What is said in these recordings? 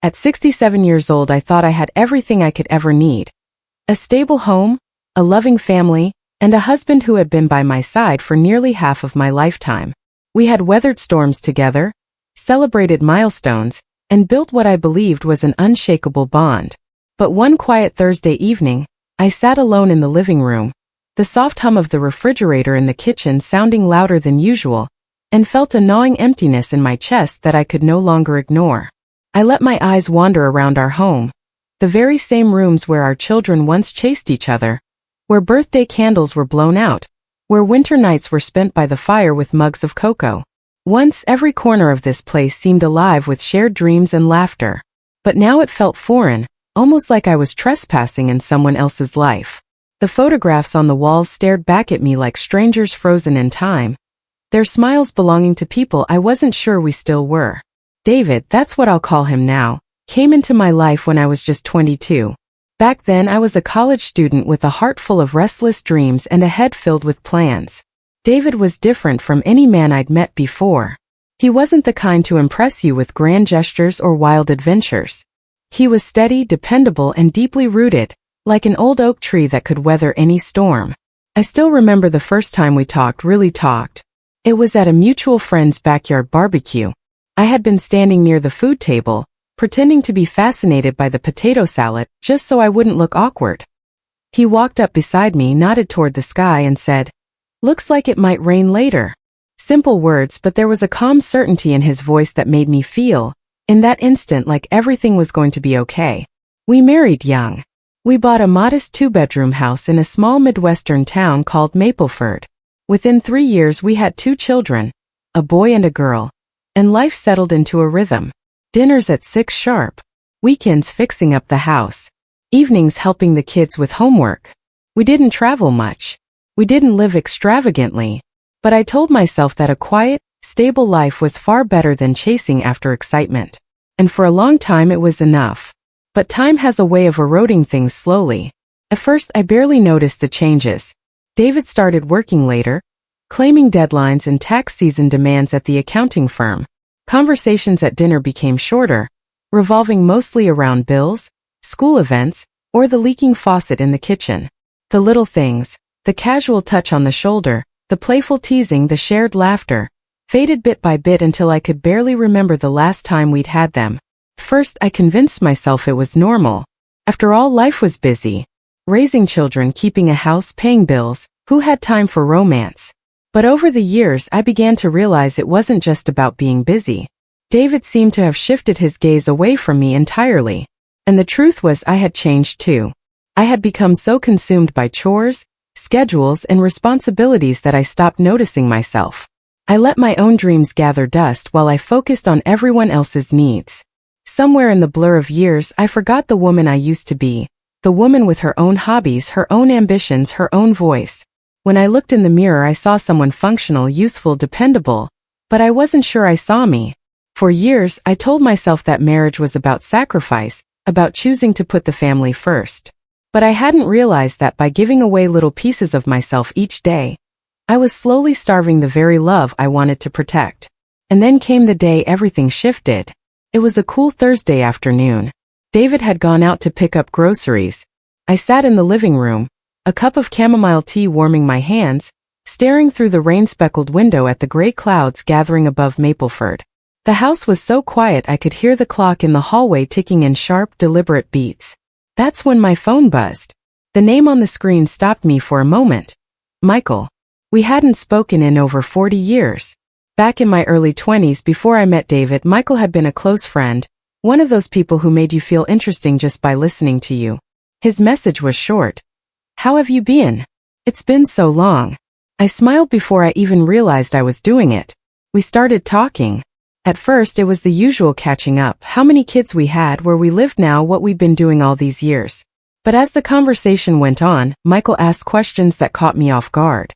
At 67 years old, I thought I had everything I could ever need. A stable home, a loving family, and a husband who had been by my side for nearly half of my lifetime. We had weathered storms together, celebrated milestones, and built what I believed was an unshakable bond. But one quiet Thursday evening, I sat alone in the living room, the soft hum of the refrigerator in the kitchen sounding louder than usual, and felt a gnawing emptiness in my chest that I could no longer ignore. I let my eyes wander around our home, the very same rooms where our children once chased each other, where birthday candles were blown out, where winter nights were spent by the fire with mugs of cocoa. Once every corner of this place seemed alive with shared dreams and laughter. But now it felt foreign, almost like I was trespassing in someone else's life. The photographs on the walls stared back at me like strangers frozen in time, their smiles belonging to people I wasn't sure we still were. David, that's what I'll call him now, came into my life when I was just 22. Back then I was a college student with a heart full of restless dreams and a head filled with plans. David was different from any man I'd met before. He wasn't the kind to impress you with grand gestures or wild adventures. He was steady, dependable, and deeply rooted, like an old oak tree that could weather any storm. I still remember the first time we really talked. It was at a mutual friend's backyard barbecue. I had been standing near the food table, pretending to be fascinated by the potato salad, just so I wouldn't look awkward. He walked up beside me, nodded toward the sky, and said, "Looks like it might rain later." Simple words, but there was a calm certainty in his voice that made me feel, in that instant, like everything was going to be okay. We married young. We bought a modest 2-bedroom house in a small Midwestern town called Mapleford. Within 3 years we had 2 children, a boy and a girl, and life settled into a rhythm. Dinners at 6 sharp. Weekends fixing up the house. Evenings helping the kids with homework. We didn't travel much. We didn't live extravagantly. But I told myself that a quiet, stable life was far better than chasing after excitement. And for a long time it was enough. But time has a way of eroding things slowly. At first I barely noticed the changes. David started working later, claiming deadlines and tax season demands at the accounting firm. Conversations at dinner became shorter, revolving mostly around bills, school events, or the leaking faucet in the kitchen. The little things, the casual touch on the shoulder, the playful teasing, the shared laughter, faded bit by bit until I could barely remember the last time we'd had them. First, I convinced myself it was normal. After all, life was busy. Raising children, keeping a house, paying bills, who had time for romance? But over the years, I began to realize it wasn't just about being busy. David seemed to have shifted his gaze away from me entirely. And the truth was, I had changed too. I had become so consumed by chores, schedules, and responsibilities that I stopped noticing myself. I let my own dreams gather dust while I focused on everyone else's needs. Somewhere in the blur of years, I forgot the woman I used to be, the woman with her own hobbies, her own ambitions, her own voice. When I looked in the mirror, I saw someone functional, useful, dependable, but I wasn't sure I saw me. For years, I told myself that marriage was about sacrifice, about choosing to put the family first. But I hadn't realized that by giving away little pieces of myself each day, I was slowly starving the very love I wanted to protect. And then came the day everything shifted. It was a cool Thursday afternoon. David had gone out to pick up groceries. I sat in the living room, a cup of chamomile tea warming my hands, staring through the rain-speckled window at the gray clouds gathering above Mapleford. The house was so quiet I could hear the clock in the hallway ticking in sharp, deliberate beats. That's when my phone buzzed. The name on the screen stopped me for a moment. Michael. We hadn't spoken in over 40 years. Back in my early 20s, before I met David, Michael had been a close friend, one of those people who made you feel interesting just by listening to you. His message was short. "How have you been? It's been so long." I smiled before I even realized I was doing it. We started talking. At first it was the usual catching up, how many kids we had, where we lived now, what we'd been doing all these years. But as the conversation went on, Michael asked questions that caught me off guard.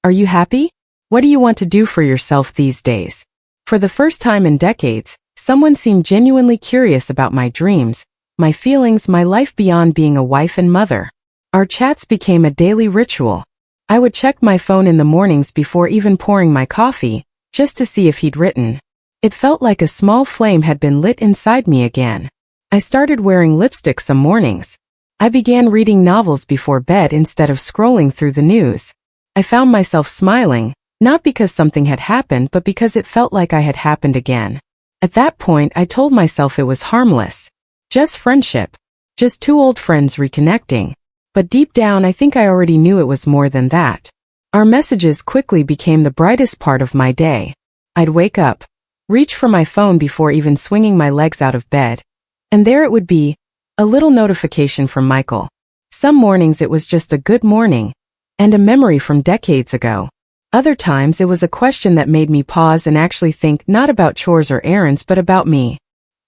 "Are you happy? What do you want to do for yourself these days?" For the first time in decades, someone seemed genuinely curious about my dreams, my feelings, my life beyond being a wife and mother. Our chats became a daily ritual. I would check my phone in the mornings before even pouring my coffee, just to see if he'd written. It felt like a small flame had been lit inside me again. I started wearing lipstick some mornings. I began reading novels before bed instead of scrolling through the news. I found myself smiling, not because something had happened but because it felt like I had happened again. At that point I told myself it was harmless. Just friendship. Just two old friends reconnecting. But deep down I think I already knew it was more than that. Our messages quickly became the brightest part of my day. I'd wake up, reach for my phone before even swinging my legs out of bed, and there it would be, a little notification from Michael. Some mornings it was just a good morning, and a memory from decades ago. Other times it was a question that made me pause and actually think not about chores or errands but about me.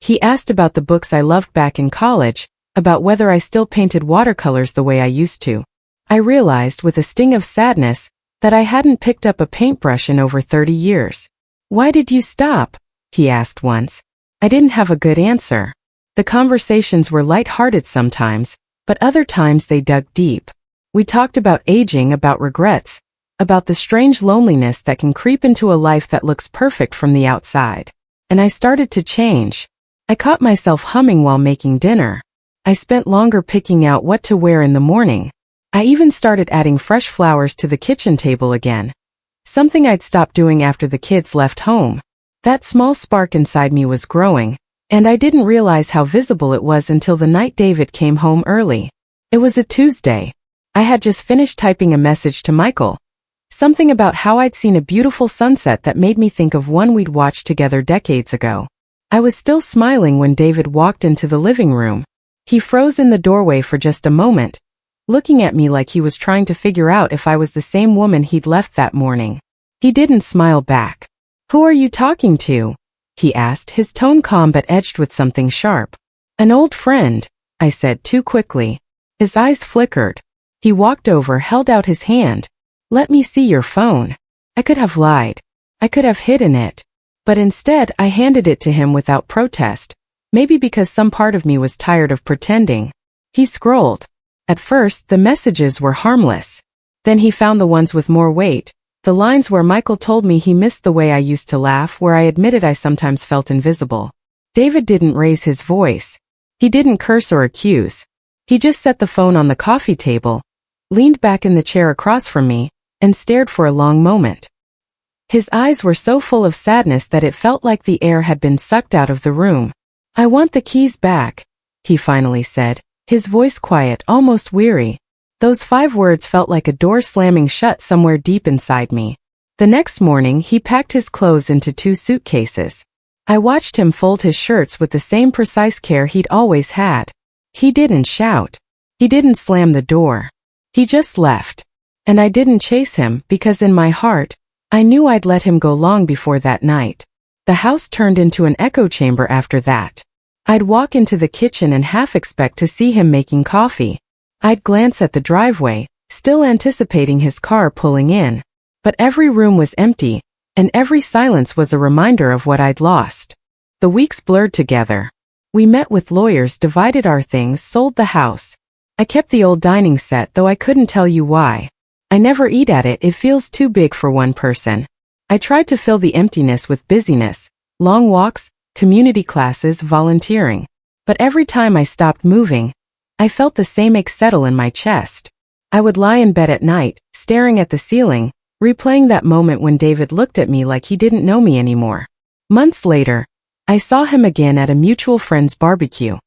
He asked about the books I loved back in college, about whether I still painted watercolors the way I used to. I realized with a sting of sadness that I hadn't picked up a paintbrush in over 30 years. "Why did you stop?" he asked once. I didn't have a good answer. The conversations were light-hearted sometimes, but other times they dug deep. We talked about aging, about regrets, about the strange loneliness that can creep into a life that looks perfect from the outside. And I started to change. I caught myself humming while making dinner. I spent longer picking out what to wear in the morning. I even started adding fresh flowers to the kitchen table again. Something I'd stopped doing after the kids left home. That small spark inside me was growing, and I didn't realize how visible it was until the night David came home early. It was a Tuesday. I had just finished typing a message to Michael. Something about how I'd seen a beautiful sunset that made me think of one we'd watched together decades ago. I was still smiling when David walked into the living room. He froze in the doorway for just a moment, looking at me like he was trying to figure out if I was the same woman he'd left that morning. He didn't smile back. "Who are you talking to?" he asked, his tone calm but edged with something sharp. "An old friend," I said too quickly. His eyes flickered. He walked over, held out his hand. "Let me see your phone." I could have lied. I could have hidden it. But instead, I handed it to him without protest. Maybe because some part of me was tired of pretending. He scrolled. At first, the messages were harmless. Then he found the ones with more weight. The lines where Michael told me he missed the way I used to laugh, where I admitted I sometimes felt invisible. David didn't raise his voice. He didn't curse or accuse. He just set the phone on the coffee table, leaned back in the chair across from me, and stared for a long moment. His eyes were so full of sadness that it felt like the air had been sucked out of the room. "I want the keys back," he finally said, his voice quiet, almost weary. Those 5 words felt like a door slamming shut somewhere deep inside me. The next morning, he packed his clothes into 2 suitcases. I watched him fold his shirts with the same precise care he'd always had. He didn't shout. He didn't slam the door. He just left. And I didn't chase him because in my heart, I knew I'd let him go long before that night. The house turned into an echo chamber after that. I'd walk into the kitchen and half expect to see him making coffee. I'd glance at the driveway, still anticipating his car pulling in. But every room was empty, and every silence was a reminder of what I'd lost. The weeks blurred together. We met with lawyers, divided our things, sold the house. I kept the old dining set, though I couldn't tell you why. I never eat at it, it feels too big for one person. I tried to fill the emptiness with busyness, long walks, community classes, volunteering. But every time I stopped moving, I felt the same ache settle in my chest. I would lie in bed at night, staring at the ceiling, replaying that moment when David looked at me like he didn't know me anymore. Months later, I saw him again at a mutual friend's barbecue.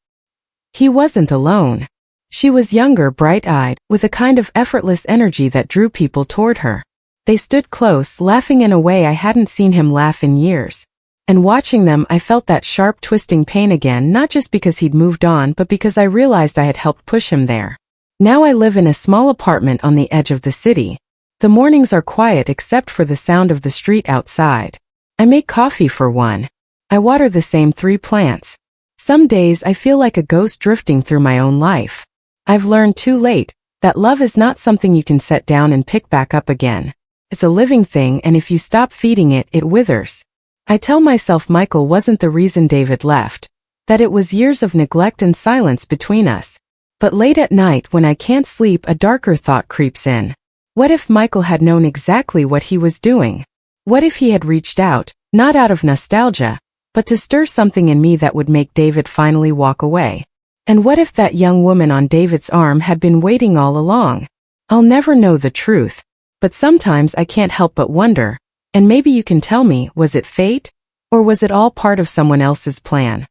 He wasn't alone. She was younger, bright-eyed, with a kind of effortless energy that drew people toward her. They stood close, laughing in a way I hadn't seen him laugh in years. And watching them, I felt that sharp, twisting pain again, not just because he'd moved on, but because I realized I had helped push him there. Now I live in a small apartment on the edge of the city. The mornings are quiet except for the sound of the street outside. I make coffee for one. I water the same 3 plants. Some days I feel like a ghost drifting through my own life. I've learned too late that love is not something you can set down and pick back up again. It's a living thing, and if you stop feeding it, it withers. I tell myself Michael wasn't the reason David left, that it was years of neglect and silence between us. But late at night when I can't sleep, a darker thought creeps in. What if Michael had known exactly what he was doing? What if he had reached out, not out of nostalgia, but to stir something in me that would make David finally walk away. And what if that young woman on David's arm had been waiting all along? I'll never know the truth, but sometimes I can't help but wonder, and maybe you can tell me, was it fate? Or was it all part of someone else's plan?